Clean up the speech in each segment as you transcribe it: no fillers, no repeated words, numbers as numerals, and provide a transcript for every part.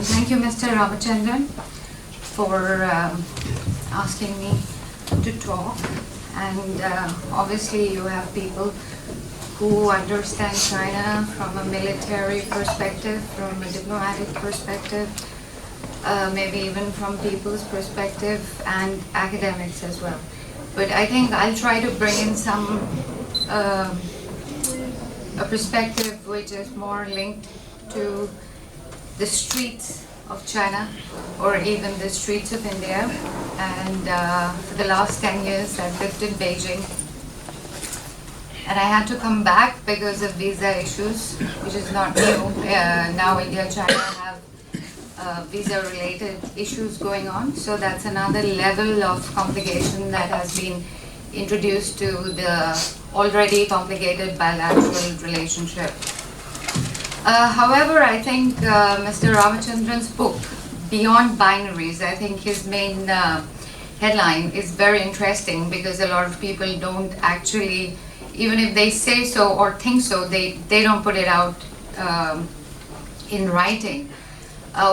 Thank you, Mr. Ramachandran, for asking me to talk. And obviously, you have people who understand China from a military perspective, from a diplomatic perspective, maybe even from people's perspective, and academics as well. But I think I'll try to bring in some a perspective which is more linked to the streets of China or even the streets of India. And for the last 10 years I've lived in Beijing, and I had to come back because of visa issues, which is not new. Now India and China have visa related issues going on, so that's another level of complication that has been introduced to the already complicated bilateral relationship. However, I think Mr. Ramachandran's book, Beyond Binaries, I think his main headline is very interesting, because a lot of people don't actually, even if they say so or think so, they don't put it out in writing.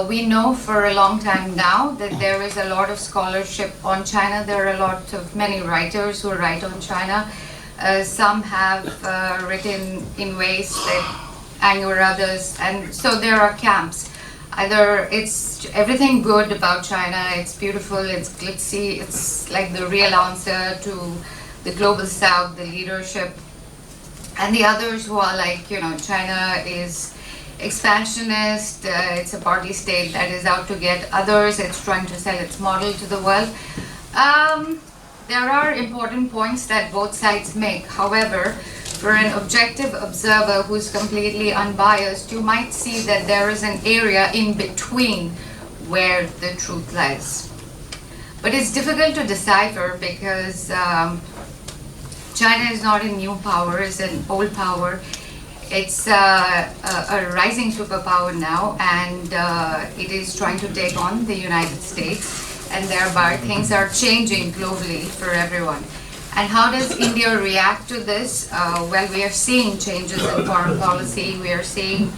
We know for a long time now that there is a lot of scholarship on China. There are many writers who write on China. Some have written in ways that anger others, and so there are camps. Either it's everything good about China, it's beautiful, it's glitzy, it's like the real answer to the global south, the leadership, and the others who are like, China is expansionist, it's a party state that is out to get others, it's trying to sell its model to the world. There are important points that both sides make. However, for an objective observer who's completely unbiased, you might see that there is an area in between where the truth lies. But it's difficult to decipher, because China is not a new power, it's an old power. It's a rising superpower now, and it is trying to take on the United States, and thereby things are changing globally for everyone. And how does India react to this? Well, we are seeing changes in foreign policy. We are seeing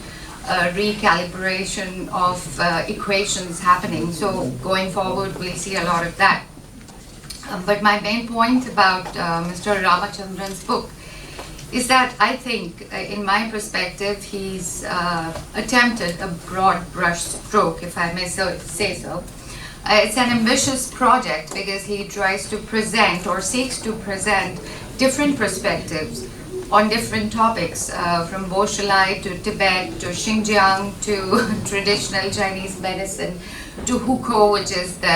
recalibration of equations happening. So going forward, we'll see a lot of that. But my main point about Mr. Ramachandran's book is that I think, in my perspective, he's attempted a broad brush stroke, if I may say so. It's an ambitious project, because he tries to present or seeks to present different perspectives on different topics, from Bolshoi to Tibet to Xinjiang to traditional Chinese medicine to hukou, which is the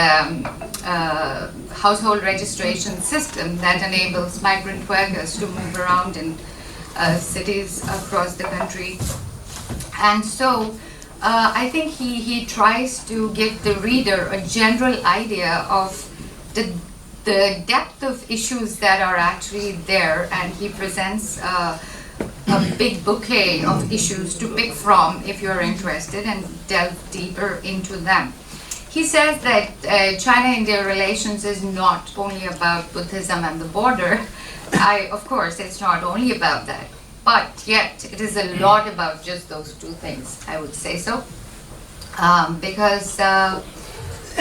household registration system that enables migrant workers to move around in cities across the country. And so I think he tries to give the reader a general idea of the depth of issues that are actually there, and he presents a big bouquet of issues to pick from if you're interested and delve deeper into them. He says that China-India relations is not only about Buddhism and the border. Of course, it's not only about that. But yet, it is a lot about just those two things, I would say so. Because,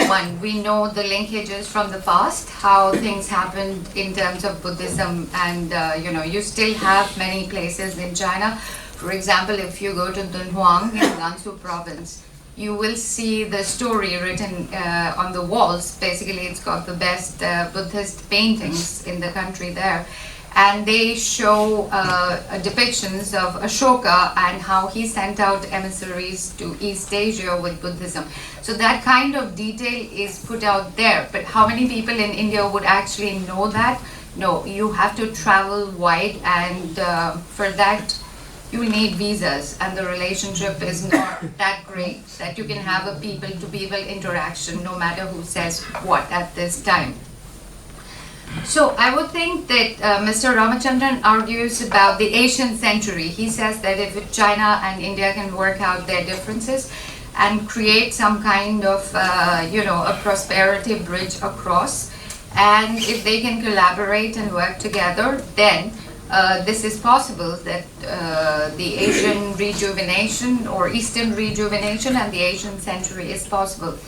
one, we know the linkages from the past, how things happened in terms of Buddhism, and you still have many places in China. For example, if you go to Dunhuang in Gansu province, you will see the story written on the walls. Basically, it's got the best Buddhist paintings in the country there. And they show depictions of Ashoka and how he sent out emissaries to East Asia with Buddhism. So that kind of detail is put out there. But how many people in India would actually know that? No, you have to travel wide, and for that you need visas, and the relationship is not that great that you can have a people-to-people interaction no matter who says what at this time. So I would think that Mr. Ramachandran argues about the Asian century. He says that if China and India can work out their differences and create some kind of, a prosperity bridge across, and if they can collaborate and work together, then this is possible, that the Asian rejuvenation or Eastern rejuvenation and the Asian century is possible.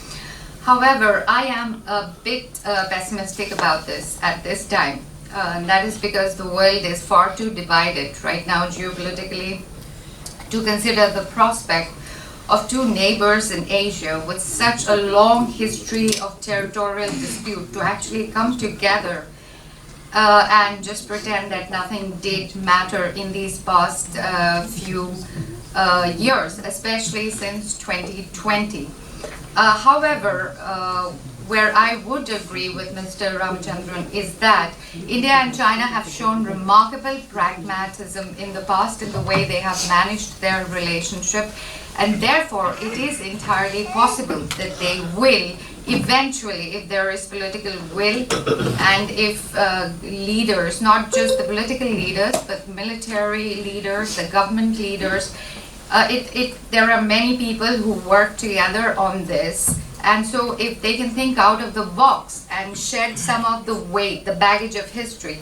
However, I am a bit pessimistic about this at this time. And that is because the world is far too divided right now geopolitically to consider the prospect of two neighbors in Asia with such a long history of territorial dispute to actually come together and just pretend that nothing did matter in these past few years, especially since 2020. However, where I would agree with Mr. Ramachandran is that India and China have shown remarkable pragmatism in the past in the way they have managed their relationship, and therefore it is entirely possible that they will eventually, if there is political will and if leaders, not just the political leaders, but military leaders, the government leaders, there are many people who work together on this. And so if they can think out of the box and shed some of the weight, the baggage of history,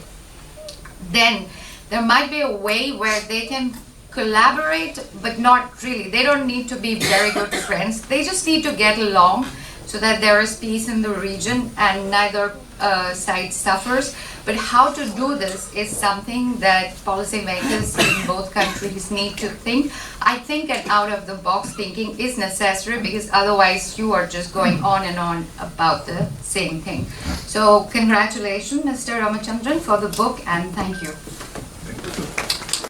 then there might be a way where they can collaborate, but not really. They don't need to be very good friends. They just need to get along so that there is peace in the region and neither side suffers. But how to do this is something that policymakers in both countries need to think. I think an out-of-the-box thinking is necessary, because otherwise you are just going on and on about the same thing. So congratulations, Mr. Ramachandran, for the book, and thank you.